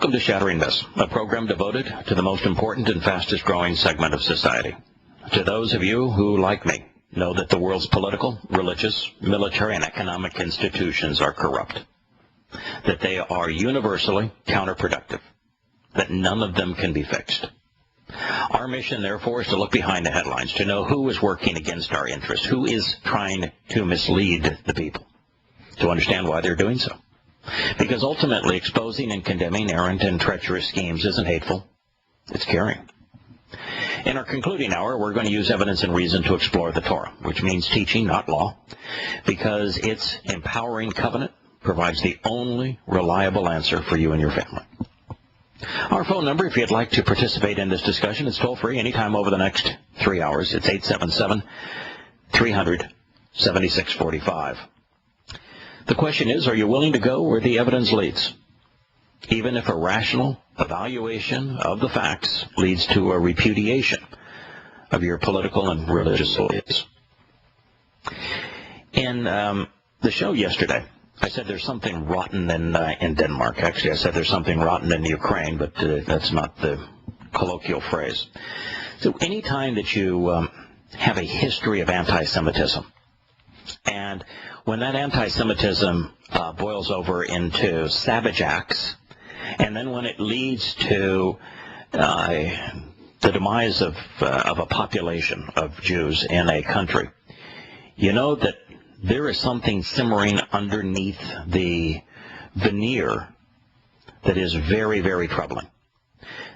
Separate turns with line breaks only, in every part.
Welcome to Shattering Myths, a program devoted to the most important and fastest growing segment of society. To those of you who, like me, know that the world's political, religious, military, and economic institutions are corrupt, that they are universally counterproductive, that none of them can be fixed. Our mission, therefore, is to look behind the headlines, to know who is working against our interests, who is trying to mislead the people, to understand why they're doing so. Because ultimately, exposing and condemning errant and treacherous schemes isn't hateful, it's caring. In our concluding hour, we're going to use evidence and reason to explore the Torah, which means teaching, not law, because its empowering covenant provides the only reliable answer for you and your family. Our phone number, if you'd like to participate in this discussion, is toll-free anytime over the next 3 hours. It's 877-300-7645. The question is, are you willing to go where the evidence leads, even if a rational evaluation of the facts leads to a repudiation of your political and religious beliefs? In the show yesterday, I said there's something rotten in Denmark. Actually, I said there's something rotten in Ukraine, but that's not the colloquial phrase. So any time that you have a history of anti-Semitism, and when that anti-Semitism boils over into savage acts, and then when it leads to the demise of a population of Jews in a country, you know that there is something simmering underneath the veneer that is very, very troubling.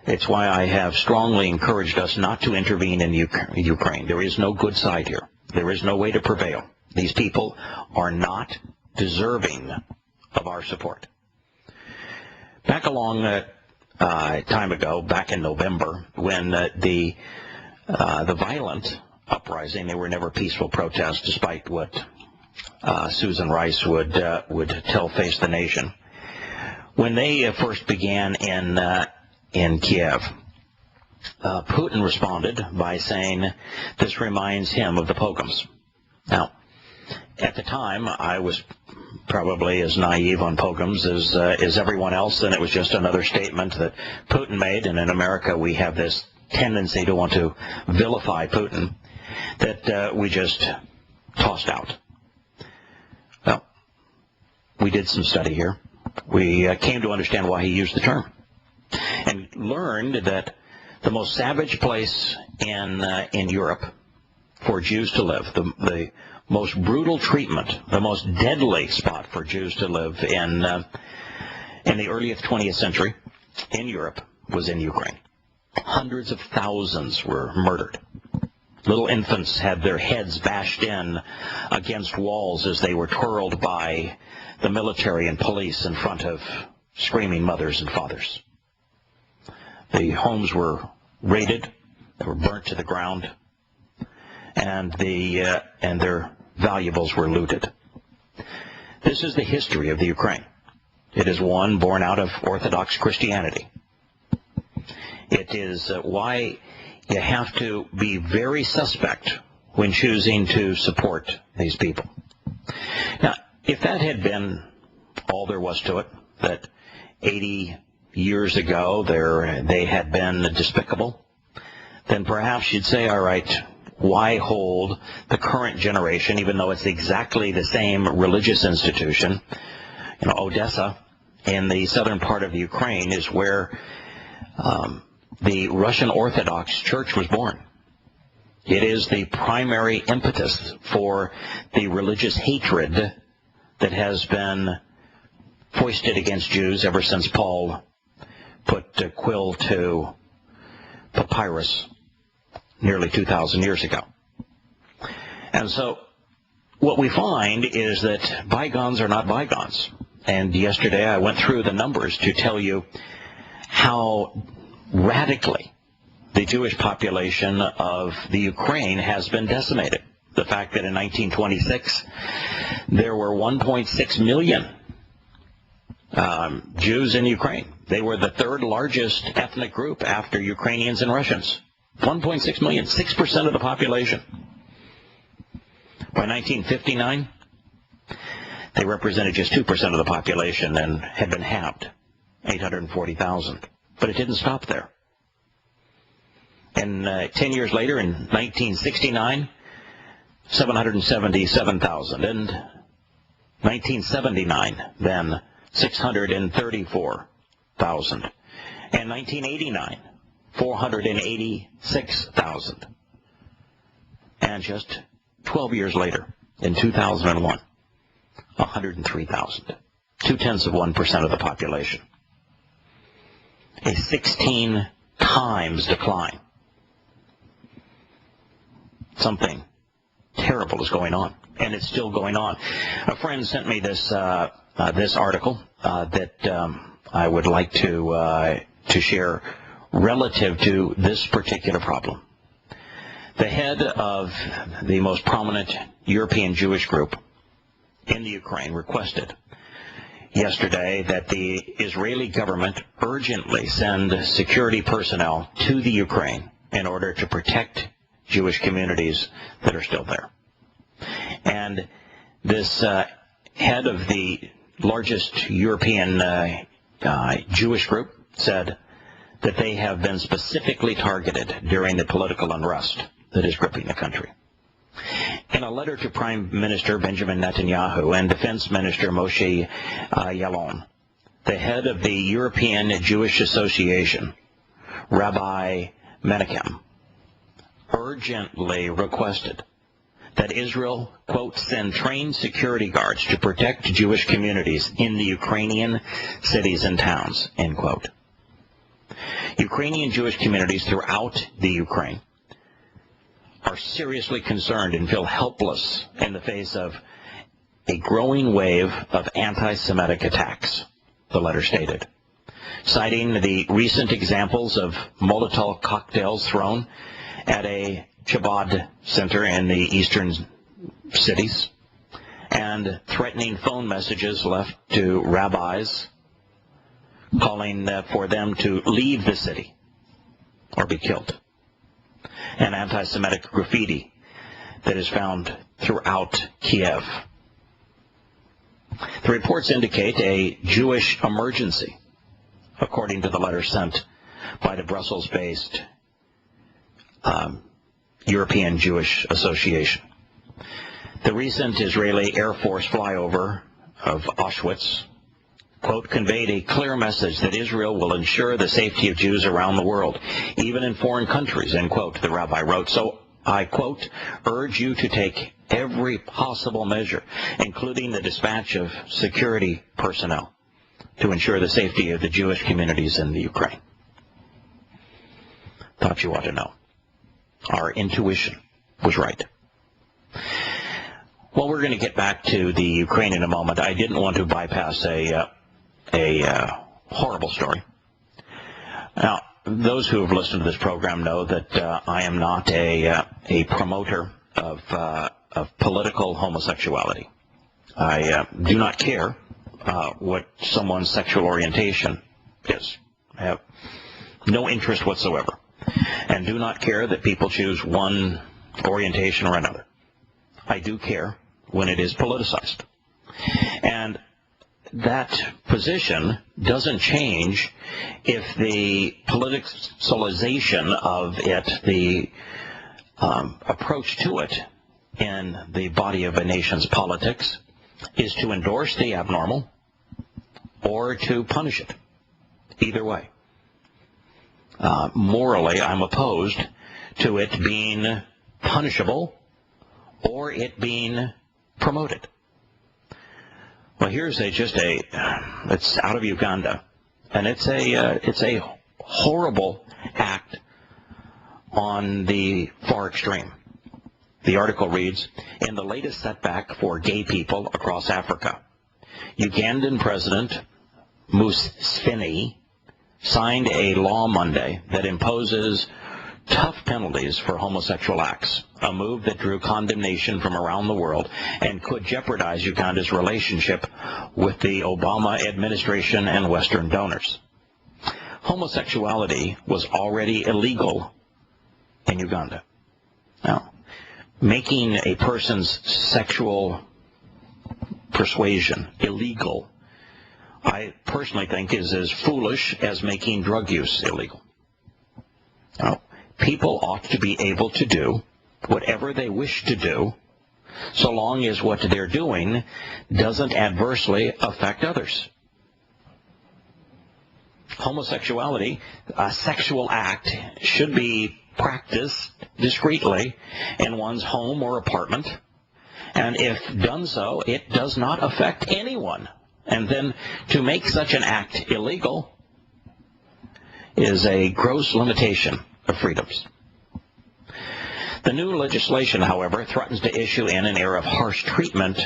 It's why I have strongly encouraged us not to intervene in Ukraine. There is no good side here. There is no way to prevail. These people are not deserving of our support. Back a long time ago, back in November, when the violent uprising, they were never peaceful protests, despite what Susan Rice would tell Face the Nation. When they first began in Kiev, Putin responded by saying this reminds him of the pogroms. Now, at the time, I was probably as naive on pogroms as everyone else, and it was just another statement that Putin made, and in America we have this tendency to want to vilify Putin that we just tossed out. Well, we did some study here. We came to understand why he used the term, and learned that the most savage place in Europe for Jews to live, the most brutal treatment, the most deadly spot for Jews to live in the early 20th century in Europe was in Ukraine. Hundreds of thousands were murdered. Little infants had their heads bashed in against walls as they were twirled by the military and police in front of screaming mothers and fathers. The homes were raided, they were burnt to the ground, and their valuables were looted. This is the history of the Ukraine. It is one born out of Orthodox Christianity. It is why you have to be very suspect when choosing to support these people. Now, if that had been all there was to it, that 80 years ago they had been despicable, then perhaps you'd say, all right, why hold the current generation, even though it's exactly the same religious institution? You know, Odessa, in the southern part of Ukraine, is where the Russian Orthodox Church was born. It is the primary impetus for the religious hatred that has been foisted against Jews ever since Paul put quill to papyrus nearly 2,000 years ago. And so what we find is that bygones are not bygones. And yesterday I went through the numbers to tell you how radically the Jewish population of the Ukraine has been decimated. The fact that in 1926 there were 1.6 million Jews in Ukraine. They were the third largest ethnic group after Ukrainians and Russians. 1.6 million, 6% of the population. By 1959, they represented just 2% of the population and had been halved. 840,000. But it didn't stop there. And 10 years later, in 1969, 777,000. And 1979, then 634,000. And 1989, 486,000. And just 12 years later, in 2001, 103,000. 0.2% of the population. A 16 times decline. Something terrible is going on, and it's still going on. A friend sent me this this article that I would like to share relative to this particular problem. The head of the most prominent European Jewish group in the Ukraine requested yesterday that the Israeli government urgently send security personnel to the Ukraine in order to protect Jewish communities that are still there. And this head of the largest European Jewish group said that they have been specifically targeted during the political unrest that is gripping the country. In a letter to Prime Minister Benjamin Netanyahu and Defense Minister Moshe Yaalon, the head of the European Jewish Association, Rabbi Menachem, urgently requested that Israel, quote, send trained security guards to protect Jewish communities in the Ukrainian cities and towns, end quote. Ukrainian Jewish communities throughout the Ukraine are seriously concerned and feel helpless in the face of a growing wave of anti-Semitic attacks, the letter stated, citing the recent examples of Molotov cocktails thrown at a Chabad center in the eastern cities, and threatening phone messages left to rabbis calling for them to leave the city or be killed, and anti-Semitic graffiti that is found throughout Kiev. The reports indicate a Jewish emergency, according to the letter sent by the Brussels-based European Jewish Association. The recent Israeli Air Force flyover of Auschwitz, quote, conveyed a clear message that Israel will ensure the safety of Jews around the world, even in foreign countries, end quote, the rabbi wrote. So I, quote, urge you to take every possible measure, including the dispatch of security personnel, to ensure the safety of the Jewish communities in the Ukraine. Thought you ought to know. Our intuition was right. Well, we're going to get back to the Ukraine in a moment. I didn't want to bypass a horrible story. Now, those who have listened to this program know that I am not a promoter of political homosexuality. I do not care what someone's sexual orientation is. I have no interest whatsoever, and do not care that people choose one orientation or another. I do care when it is politicized. And that position doesn't change if the politicalization of it, the approach to it in the body of a nation's politics, is to endorse the abnormal or to punish it. Either way. Morally, I'm opposed to it being punishable or it being promoted. Well, here's it's out of Uganda, and it's a horrible act on the far extreme. The article reads, in the latest setback for gay people across Africa, Ugandan President Museveni signed a law Monday that imposes tough penalties for homosexual acts, a move that drew condemnation from around the world and could jeopardize Uganda's relationship with the Obama administration and Western donors. Homosexuality was already illegal in Uganda. Now, making a person's sexual persuasion illegal I personally think is as foolish as making drug use illegal. Now, people ought to be able to do whatever they wish to do, so long as what they're doing doesn't adversely affect others. Homosexuality, a sexual act, should be practiced discreetly in one's home or apartment, and if done so, it does not affect anyone. And then to make such an act illegal is a gross limitation of freedoms. The new legislation, however, threatens to issue in an era of harsh treatment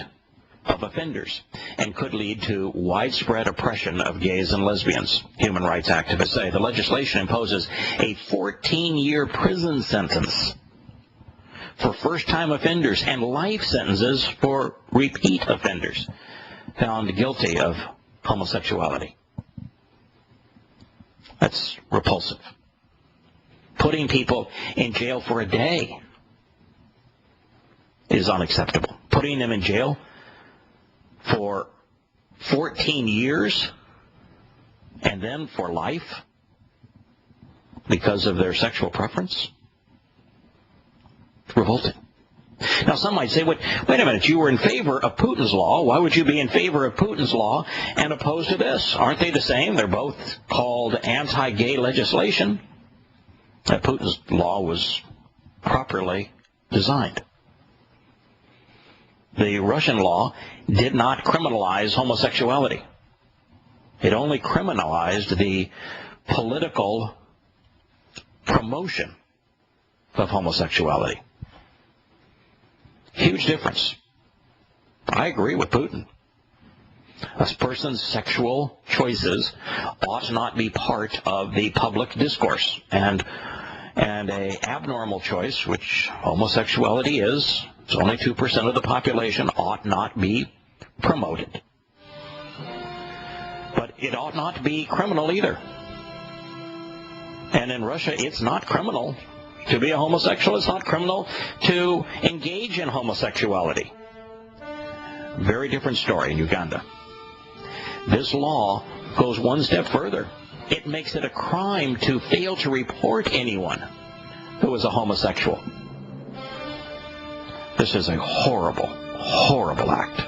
of offenders and could lead to widespread oppression of gays and lesbians, human rights activists say. The legislation imposes a 14-year prison sentence for first-time offenders and life sentences for repeat offenders found guilty of homosexuality. That's repulsive. Putting people in jail for a day is unacceptable. Putting them in jail for 14 years and then for life because of their sexual preference? Revolting. Now, some might say, wait a minute, you were in favor of Putin's law. Why would you be in favor of Putin's law and opposed to this? Aren't they the same? They're both called anti-gay legislation. Putin's law was properly designed. The Russian law did not criminalize homosexuality. It only criminalized the political promotion of homosexuality. Huge difference. I agree with Putin. A person's sexual choices ought not be part of the public discourse. And a abnormal choice, which homosexuality is, it's only 2% of the population, ought not be promoted. But it ought not be criminal either. And in Russia, it's not criminal to be a homosexual. It's not criminal to engage in homosexuality. Very different story in Uganda. This law goes one step further. It makes it a crime to fail to report anyone who is a homosexual. This is a horrible, horrible act.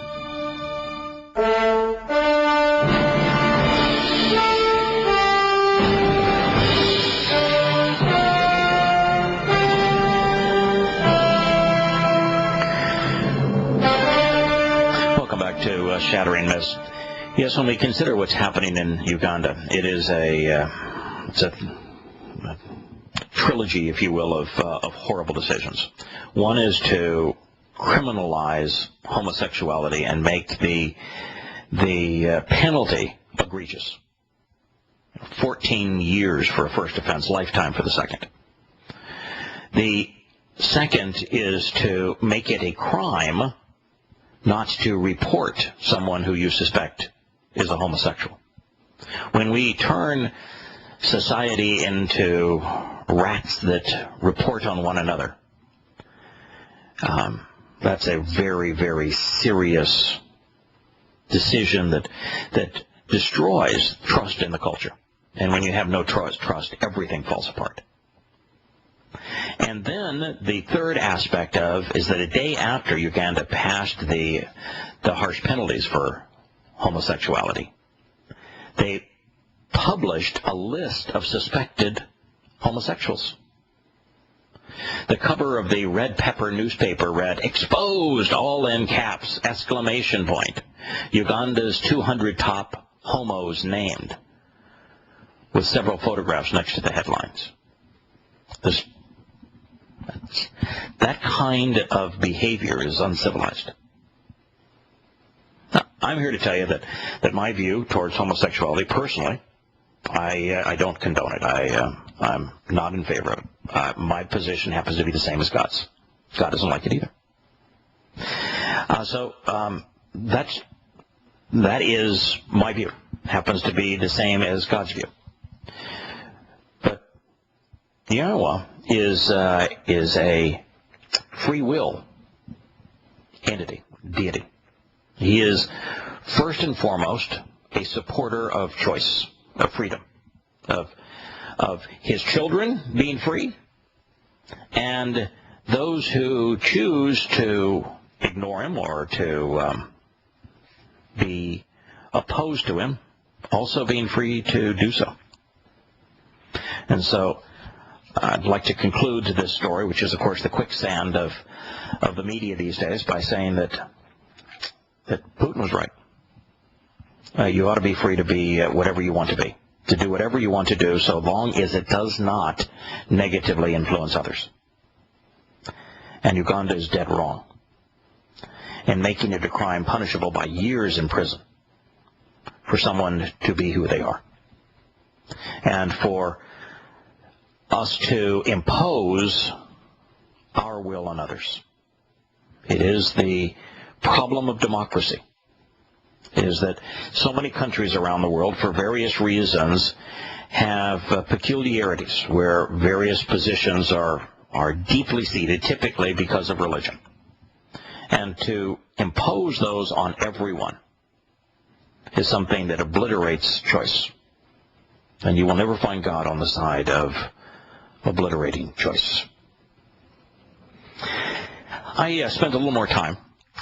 To Shattering Myths. Yes, when we consider what's happening in Uganda, it is it's a trilogy, if you will, of horrible decisions. One is to criminalize homosexuality and make the penalty egregious. 14 years for a first offense, lifetime for the second. The second is to make it a crime not to report someone who you suspect is a homosexual. When we turn society into rats that report on one another, that's a very, very serious decision that destroys trust in the culture. And when you have no trust, everything falls apart. And then the third aspect is that a day after Uganda passed the harsh penalties for homosexuality, they published a list of suspected homosexuals. The cover of the Red Pepper newspaper read, "Exposed," all in caps, exclamation point. Uganda's 200 top homos named, with several photographs next to the headlines. That kind of behavior is uncivilized. Now, I'm here to tell you that my view towards homosexuality, personally, I don't condone it. I'm not in favor of it. My position happens to be the same as God's. God doesn't like it either. That is my view. Happens to be the same as God's view. But Yahowah is a free will entity, deity. He is first and foremost a supporter of choice, of freedom, of his children being free, and those who choose to ignore him or to be opposed to him also being free to do so. And so I'd like to conclude this story, which is, of course, the quicksand of the media these days, by saying that Putin was right. You ought to be free to be whatever you want to be, to do whatever you want to do, so long as it does not negatively influence others. And Uganda is dead wrong in making it a crime punishable by years in prison for someone to be who they are, and for us to impose our will on others. It is the problem of democracy, is that so many countries around the world, for various reasons, have peculiarities where various positions are deeply seated, typically because of religion. And to impose those on everyone is something that obliterates choice. And you will never find God on the side of obliterating choice. I spent a little more time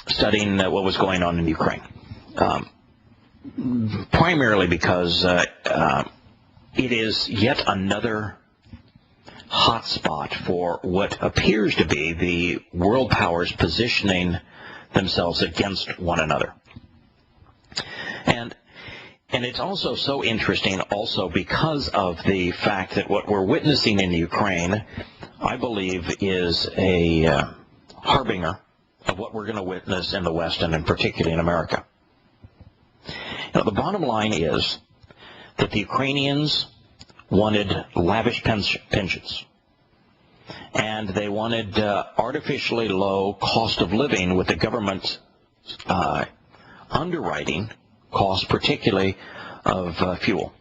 studying what was going on in Ukraine, primarily because it is yet another hot spot for what appears to be the world powers positioning themselves against one another. And it's also so interesting also because of the fact that what we're witnessing in Ukraine, I believe, is a harbinger of what we're going to witness in the West, and in particular in America. Now, the bottom line is that the Ukrainians wanted lavish pensions, and they wanted artificially low cost of living with the government underwriting costs, particularly of fuel.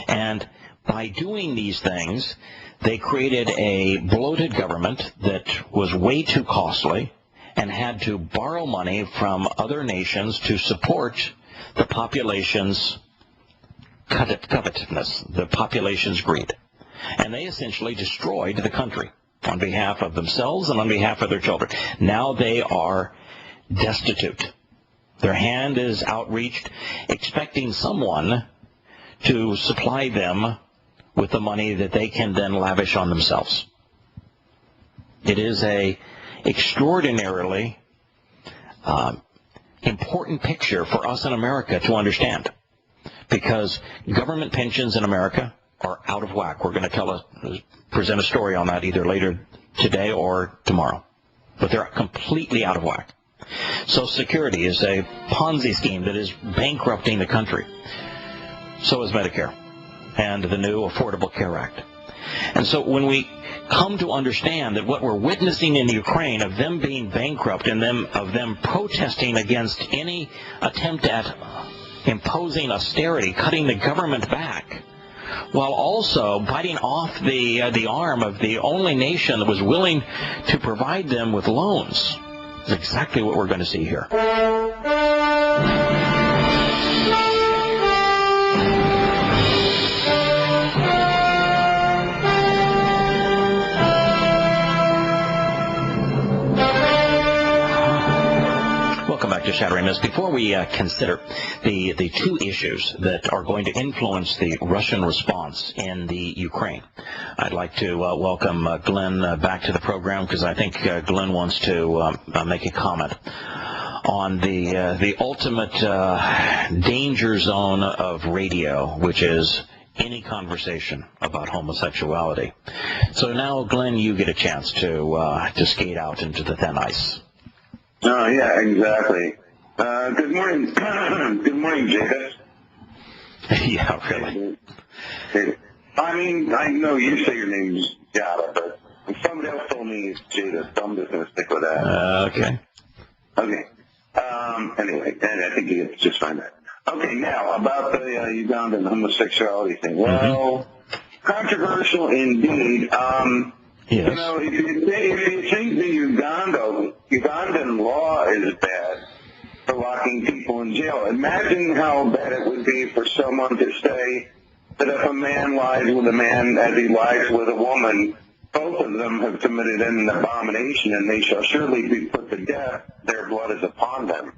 And by doing these things, they created a bloated government that was way too costly and had to borrow money from other nations to support the population's covetousness, the population's greed. And they essentially destroyed the country on behalf of themselves and on behalf of their children. Now they are destitute. Their hand is outreached, expecting someone to supply them with the money that they can then lavish on themselves. It is a extraordinarily important picture for us in America to understand, because government pensions in America are out of whack. We're going to present a story on that either later today or tomorrow. But they're completely out of whack. Social Security is a Ponzi scheme that is bankrupting the country. So is Medicare and the new Affordable Care Act. And so when we come to understand that what we're witnessing in Ukraine, of them being bankrupt and of them protesting against any attempt at imposing austerity, cutting the government back, while also biting off the arm of the only nation that was willing to provide them with loans, is exactly what we're going to see here. Welcome back to Shattering Myths. Before we consider the two issues that are going to influence the Russian response in the Ukraine, I'd like to welcome Glenn back to the program, because I think Glenn wants to make a comment on the ultimate danger zone of radio, which is any conversation about homosexuality. So now, Glenn, you get a chance to skate out into the thin ice.
Oh, yeah, exactly. Good morning. Good morning, Jacob.
Yeah, really.
I mean, I know you say your name's Jada, but somebody else told me it's Jada, so I'm just going to stick with that.
Okay.
Okay. Anyway, and I think it's just fine. Okay, now, about the Ugandan homosexuality thing. Well, controversial indeed.
Yes.
You know, if you think the Ugandan law is bad, for locking people in jail. Imagine how bad it would be for someone to say that if a man lies with a man as he lies with a woman, both of them have committed an abomination, and they shall surely be put to death. Their blood is upon them.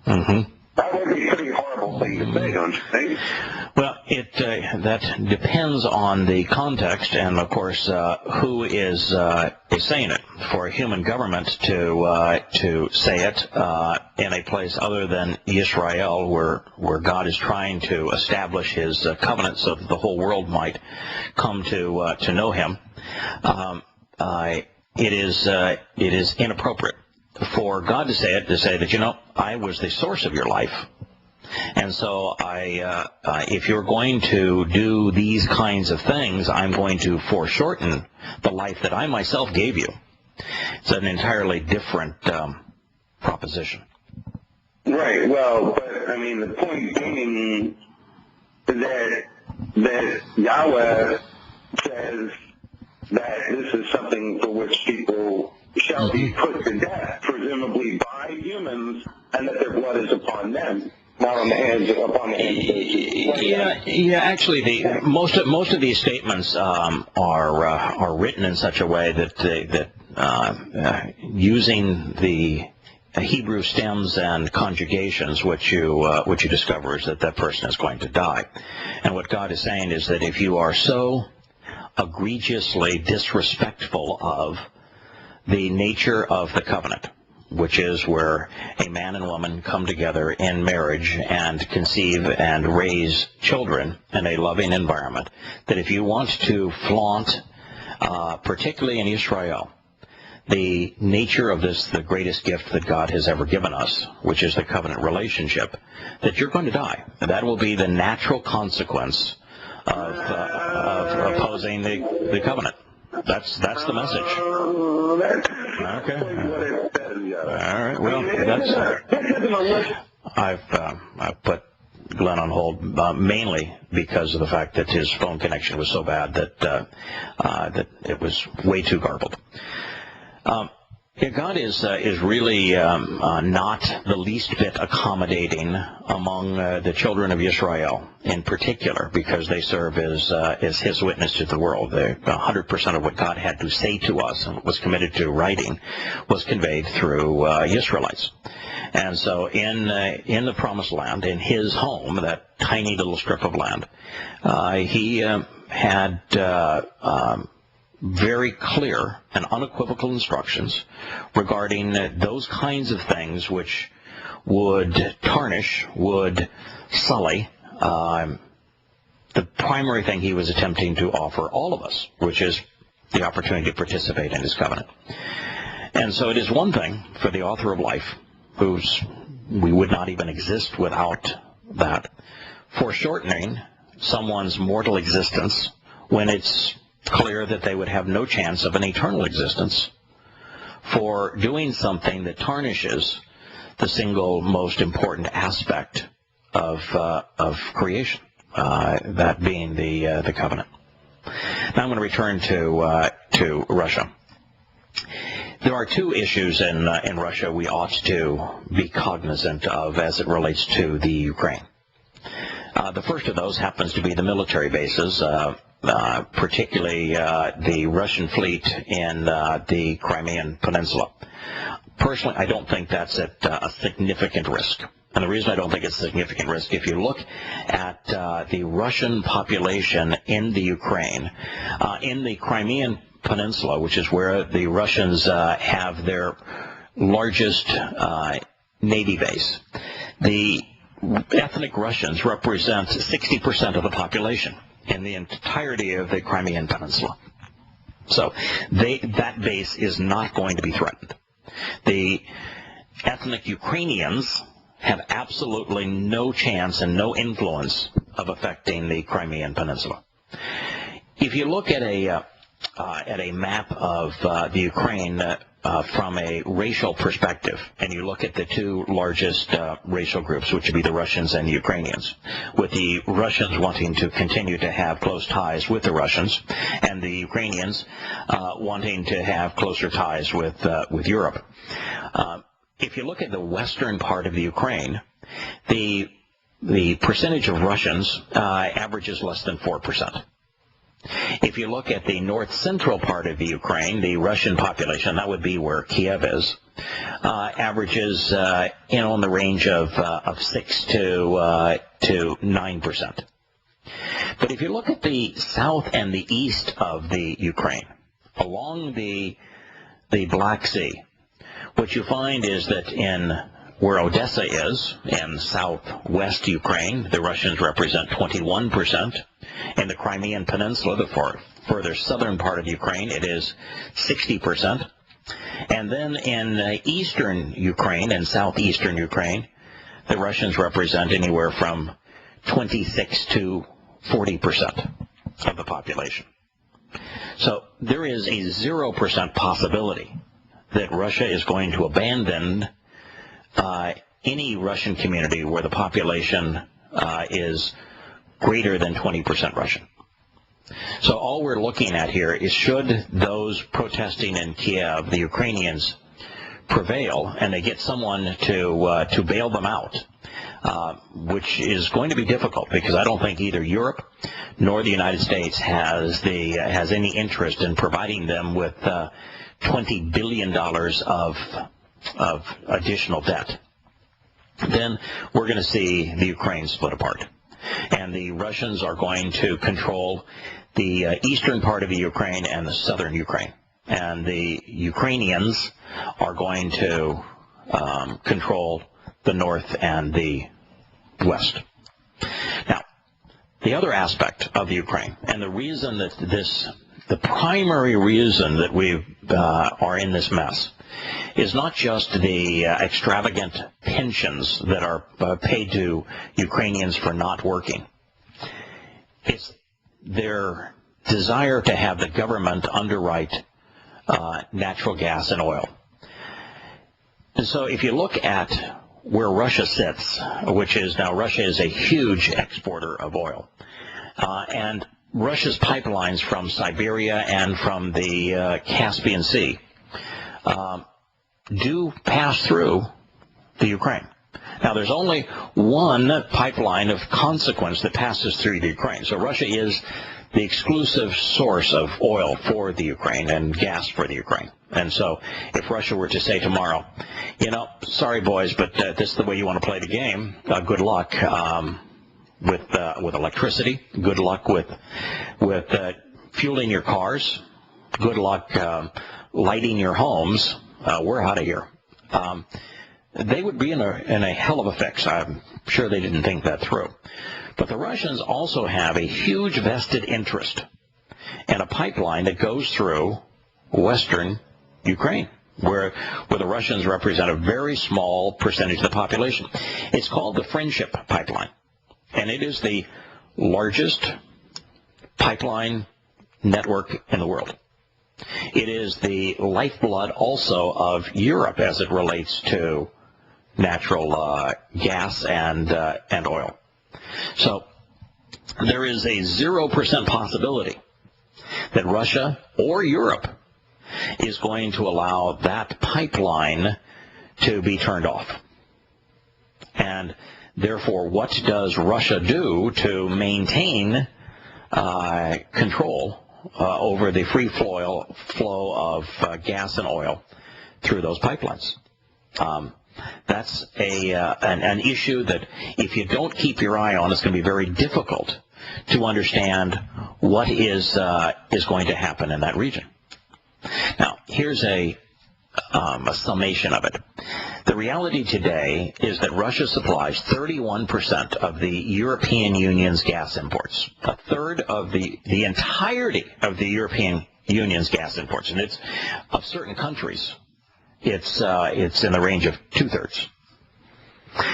Mm-hmm.
That would be a pretty horrible thing to say, don't you think?
Well, that depends on the context, and of course, who is saying it. For a human government to say it in a place other than Israel, where God is trying to establish His covenant, so that the whole world might come to know Him, it is inappropriate for God to say it, to say that, I was the source of your life. And so if you're going to do these kinds of things, I'm going to foreshorten the life that I myself gave you. It's an entirely different proposition.
Right. Well, but I mean, the point being that Yahowah says that this is something for which people shall be put to death, presumably by humans, and that their blood is upon them. Not on the hands upon the hands.
Yeah. Actually, most of these statements are written in such a way that using the Hebrew stems and conjugations, what you discover is that person is going to die. And what God is saying is that if you are so egregiously disrespectful of the nature of the covenant, which is where a man and woman come together in marriage and conceive and raise children in a loving environment, that if you want to flaunt, particularly in Israel, the nature of this, the greatest gift that God has ever given us, which is the covenant relationship, that you're going to die. That will be the natural consequence of opposing the covenant. That's the message. Okay. All right. Well, I've put Glenn on hold mainly because of the fact that his phone connection was so bad that it was way too garbled. God is really not the least bit accommodating among the children of Israel in particular, because they serve as His witness to the world. 100% of what God had to say to us and was committed to writing was conveyed through Israelites. And so in the Promised Land, in His home, that tiny little strip of land, He had very clear and unequivocal instructions regarding those kinds of things which would tarnish, would sully the primary thing He was attempting to offer all of us, which is the opportunity to participate in His covenant. And so it is one thing for the author of life, we would not even exist without that, foreshortening someone's mortal existence when it's clear that they would have no chance of an eternal existence, for doing something that tarnishes the single most important aspect of creation, that being the covenant. Now I'm going to return to Russia. There are two issues in Russia we ought to be cognizant of as it relates to the Ukraine. The first of those happens to be the military bases, particularly the Russian fleet in the Crimean Peninsula. Personally, I don't think that's at a significant risk. And the reason I don't think it's a significant risk, if you look at the Russian population in the Ukraine, in the Crimean Peninsula, which is where the Russians have their largest Navy base, the ethnic Russians represent 60% of the population in the entirety of the Crimean Peninsula. So that base is not going to be threatened. The ethnic Ukrainians have absolutely no chance and no influence of affecting the Crimean Peninsula. If you look at a map of the Ukraine from a racial perspective, and you look at the two largest racial groups, which would be the Russians and the Ukrainians, with the Russians wanting to continue to have close ties with the Russians, and the Ukrainians wanting to have closer ties with Europe. if you look at the western part of the Ukraine, the percentage of Russians averages less than 4%. If you look at the north-central part of the Ukraine, the Russian population, that would be where Kiev is, averages in the range of 6 to 9%. But if you look at the south and the east of the Ukraine, along the Black Sea, what you find is that in where Odessa is, in southwest Ukraine, the Russians represent 21%. In the Crimean Peninsula, the further southern part of Ukraine, it is 60%. And then in eastern Ukraine and southeastern Ukraine, the Russians represent anywhere from 26 to 40% of the population. So there is a 0% possibility that Russia is going to abandon any Russian community where the population is greater than 20% Russian. So all we're looking at here is, should those protesting in Kiev, the Ukrainians, prevail and they get someone to bail them out, which is going to be difficult because I don't think either Europe nor the United States has any interest in providing them with $20 billion of additional debt. Then we're going to see the Ukraine split apart. And the Russians are going to control the eastern part of the Ukraine and the southern Ukraine. And the Ukrainians are going to control the north and the west. Now, the other aspect of the Ukraine, and the reason that the primary reason that we are in this mess, is not just the extravagant pensions that are paid to Ukrainians for not working. It's their desire to have the government underwrite natural gas and oil. And so if you look at where Russia sits, which is now Russia is a huge exporter of oil, and Russia's pipelines from Siberia and from the Caspian Sea do pass through the Ukraine. Now, there's only one pipeline of consequence that passes through the Ukraine. So Russia is the exclusive source of oil for the Ukraine and gas for the Ukraine. And so if Russia were to say tomorrow, sorry, boys, but this is the way you want to play the game, good luck with electricity, good luck with fueling your cars, good luck lighting your homes, we're out of here. They would be in a hell of a fix. I'm sure they didn't think that through. But the Russians also have a huge vested interest in a pipeline that goes through western Ukraine, where the Russians represent a very small percentage of the population. It's called the Friendship Pipeline, and it is the largest pipeline network in the world. It is the lifeblood also of Europe as it relates to natural gas and oil. So there is a 0% possibility that Russia or Europe is going to allow that pipeline to be turned off. And therefore, what does Russia do to maintain control over the free flow of gas and oil through those pipelines? That's an issue that if you don't keep your eye on, it's going to be very difficult to understand what is going to happen in that region. Now, here's a summation of it. The reality today is that Russia supplies 31% of the European Union's gas imports, a third of the entirety of the European Union's gas imports, and it's of certain countries. It's in the range of 2/3.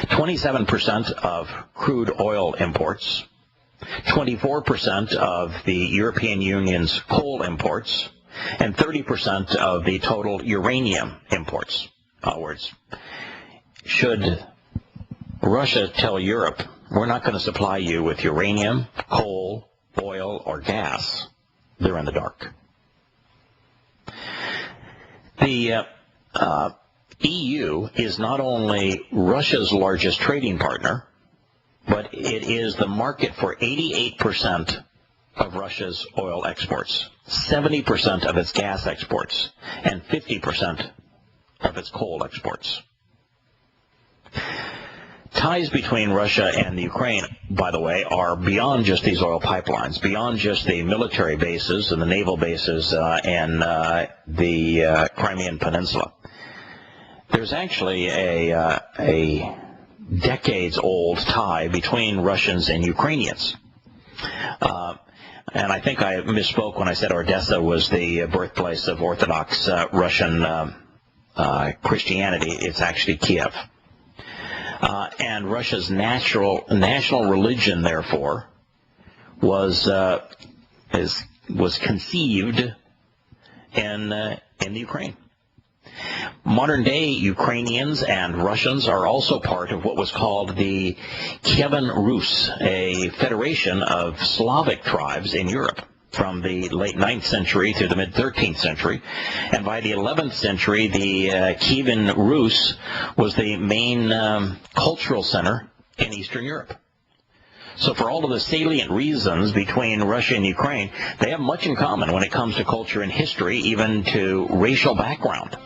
27% of crude oil imports, 24% of the European Union's coal imports, and 30% of the total uranium imports. In other words, should Russia tell Europe, we're not going to supply you with uranium, coal, oil, or gas, they're in the dark. EU is not only Russia's largest trading partner, but it is the market for 88% of Russia's oil exports, 70% of its gas exports, and 50% of its coal exports. Ties between Russia and the Ukraine, by the way, are beyond just these oil pipelines, beyond just the military bases and the naval bases in the Crimean Peninsula. There's actually a decades-old tie between Russians and Ukrainians. And I think I misspoke when I said Odessa was the birthplace of Orthodox Russian Christianity. It's actually Kiev. And Russia's national religion, therefore, was conceived in the Ukraine. Modern-day Ukrainians and Russians are also part of what was called the Kievan Rus, a federation of Slavic tribes in Europe from the late 9th century through the mid-13th century. And by the 11th century, the Kievan Rus was the main cultural center in Eastern Europe. So for all of the salient reasons between Russia and Ukraine, they have much in common when it comes to culture and history, even to racial background.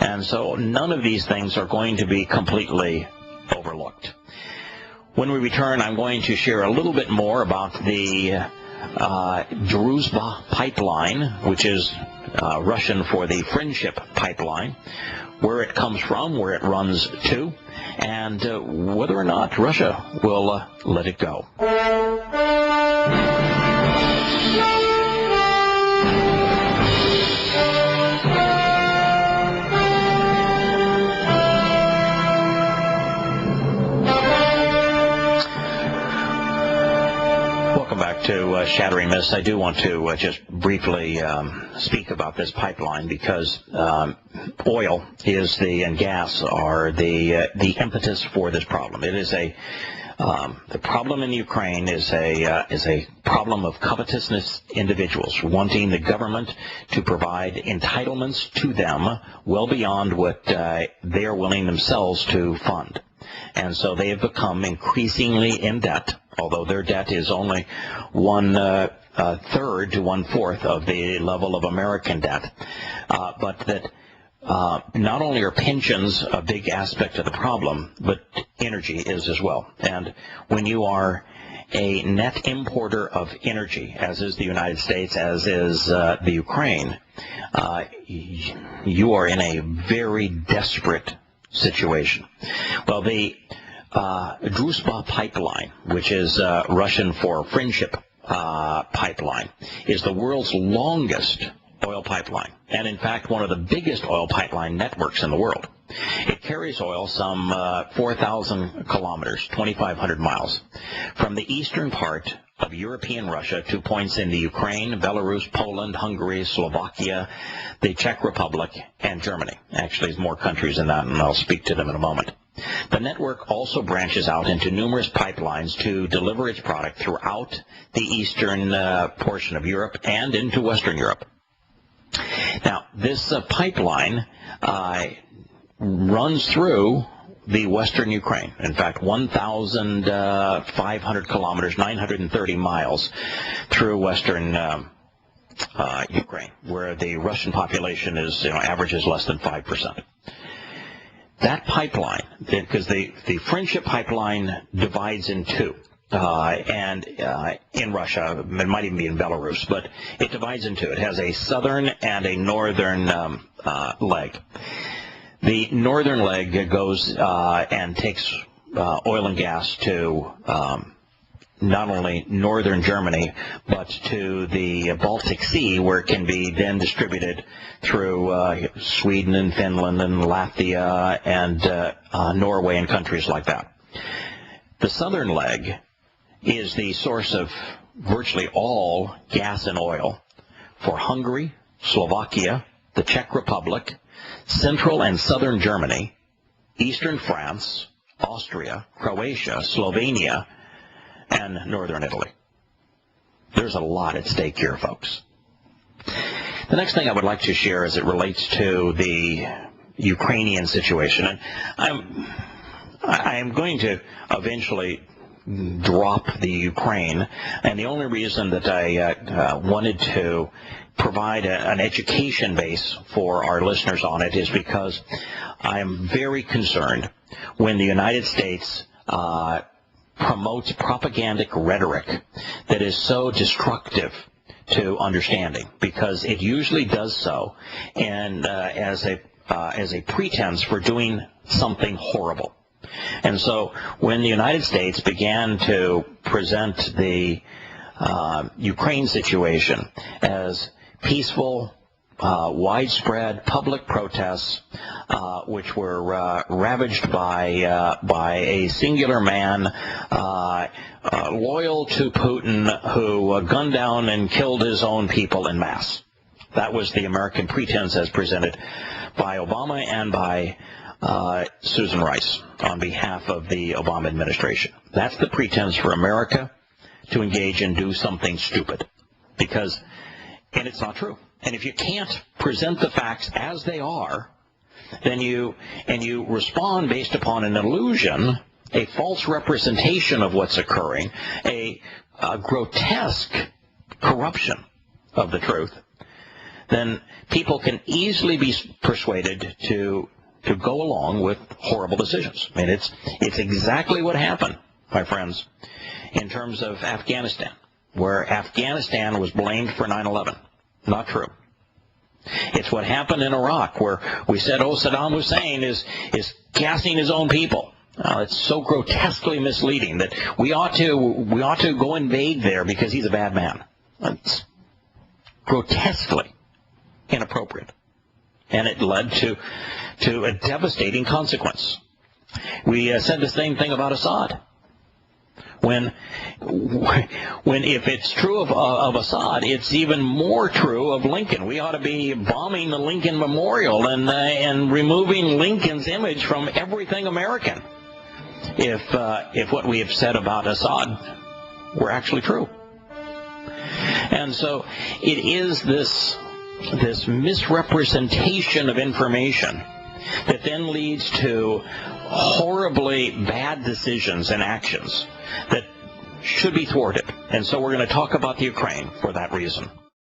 And so none of these things are going to be completely overlooked. When we return, I'm going to share a little bit more about the Druzhba pipeline, which is Russian for the Friendship Pipeline, where it comes from, where it runs to, and whether or not Russia will let it go. Welcome back to Shattering Myths. I do want to just briefly speak about this pipeline because oil and gas are the impetus for this problem. It is the problem in Ukraine is a problem of covetousness individuals wanting the government to provide entitlements to them well beyond what they are willing themselves to fund. And so they have become increasingly in debt, although their debt is only 1/3 to 1/4 of the level of American debt. But that not only are pensions a big aspect of the problem, but energy is as well. And when you are a net importer of energy, as is the United States, as is the Ukraine, you are in a very desperate situation. Well, the Druzhba pipeline, which is Russian for Friendship Pipeline, is the world's longest oil pipeline, and in fact one of the biggest oil pipeline networks in the world. It carries oil some 4,000 kilometers, 2,500 miles, from the eastern part of European Russia to points in the Ukraine, Belarus, Poland, Hungary, Slovakia, the Czech Republic, and Germany. Actually, there's more countries than that, and I'll speak to them in a moment. The network also branches out into numerous pipelines to deliver its product throughout the eastern portion of Europe and into Western Europe. Now, this pipeline runs through the western Ukraine. In fact, 1,500 kilometers, 930 miles through western Ukraine, where the Russian population is, averages less than 5%. That pipeline, because the Friendship Pipeline divides in two, and in Russia, it might even be in Belarus, but it divides in two. It has a southern and a northern leg. The northern leg goes and takes oil and gas to not only northern Germany, but to the Baltic Sea, where it can be then distributed through Sweden and Finland and Latvia and Norway and countries like that. The southern leg is the source of virtually all gas and oil for Hungary, Slovakia, the Czech Republic, central and southern Germany, eastern France, Austria, Croatia, Slovenia, and northern Italy. There's a lot at stake here, folks. The next thing I would like to share as it relates to the Ukrainian situation. And I'm going to eventually drop the Ukraine, and the only reason that I wanted to provide an education base for our listeners on it is because I'm very concerned when the United States promotes propagandic rhetoric that is so destructive to understanding, because it usually does so and as a pretense for doing something horrible. And so when the United States began to present the Ukraine situation as peaceful, widespread public protests, which were ravaged by a singular man loyal to Putin, who gunned down and killed his own people en masse. That was the American pretense as presented by Obama and by Susan Rice on behalf of the Obama administration. That's the pretense for America to engage and do something stupid, and it's not true. And if you can't present the facts as they are, then you respond based upon an illusion, a false representation of what's occurring, a grotesque corruption of the truth, then people can easily be persuaded to go along with horrible decisions. I mean, it's exactly what happened, my friends, in terms of Afghanistan, where Afghanistan was blamed for 9/11. Not true. It's what happened in Iraq, where we said, oh, Saddam Hussein is gassing his own people. It's so grotesquely misleading that we ought to go invade there because he's a bad man. It's grotesquely inappropriate, and it led to a devastating consequence. We said the same thing about Assad. When if it's true of Assad, it's even more true of Lincoln. We ought to be bombing the Lincoln Memorial and removing Lincoln's image from everything American, if what we have said about Assad were actually true. And so it is this misrepresentation of information that then leads to horribly bad decisions and actions that should be thwarted. And so we're going to talk about the Ukraine for that reason.